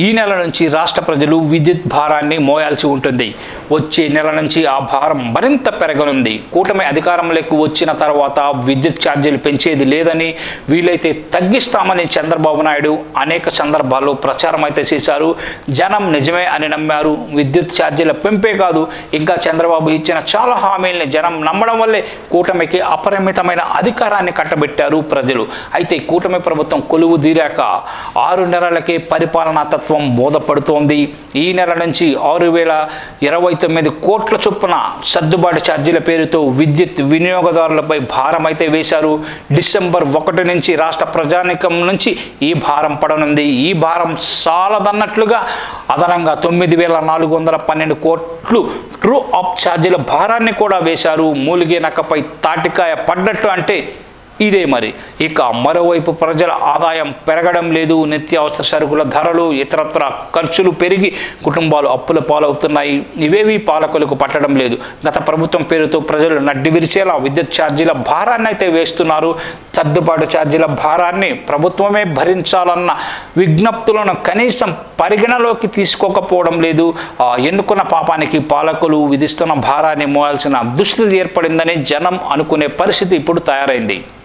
ఈ నెల నుంచి రాష్ట్ర ప్రజలు విద్యుత్ భారాన్ని మోయాల్సి ఉంటుంది. వచ్చే నెల నుంచి ఆ భారం మరింత పెరగనుంది. కూటమి అధికారంలోకి వచ్చిన తర్వాత విద్యుత్ ఛార్జీలు పెంచేది లేదని, వీలైతే తగ్గిస్తామని చంద్రబాబు నాయుడు అనేక సందర్భాల్లో ప్రచారం అయితే చేశారు. జనం నిజమే అని నమ్మారు. విద్యుత్ ఛార్జీల పెంపే కాదు, ఇంకా చంద్రబాబు ఇచ్చిన చాలా హామీల్ని జనం నమ్మడం వల్లే కూటమికి అపరిమితమైన అధికారాన్ని కట్టబెట్టారు ప్రజలు. అయితే కూటమి ప్రభుత్వం కొలువు తీరాక 6 నెలలకే పరిపాలనా తత్వం బోధపడుతోంది. ఈ నెల నుంచి 6,029 కోట్ల చొప్పున సర్దుబాటు ఛార్జీల పేరుతో విద్యుత్ వినియోగదారులపై భారం అయితే వేశారు. డిసెంబర్ 1 నుంచి రాష్ట్ర ప్రజానీకం నుంచి ఈ భారం పడనుంది. ఈ భారం సాలదన్నట్లుగా అదనంగా 9,412 కోట్లు ట్రూ అప్ ఛార్జీల భారాన్ని కూడా వేశారు. మూలిగే నక్కపై తాటికాయ పడ్డట్టు అంటే ఇదే మరి. ఇక మరోవైపు ప్రజల ఆదాయం పెరగడం లేదు. నిత్యావసర సరుకుల ధరలు, ఇతరత్ర ఖర్చులు పెరిగి కుటుంబాలు అప్పుల పాలవుతున్నాయి. ఇవేవి పాలకులకు పట్టడం లేదు. గత ప్రభుత్వం పేరుతో ప్రజలు నడ్డి విరిచేలా విద్యుత్ ఛార్జీల భారాన్ని అయితే వేస్తున్నారు. సర్దుబాటు ఛార్జీల భారాన్ని ప్రభుత్వమే భరించాలన్న విజ్ఞప్తులను కనీసం పరిగణలోకి తీసుకోకపోవడం లేదు. ఎన్నుకున్న పాపానికి పాలకులు విధిస్తున్న భారాన్ని మోయాల్సిన దుస్థితి ఏర్పడిందని జనం అనుకునే పరిస్థితి ఇప్పుడు తయారైంది.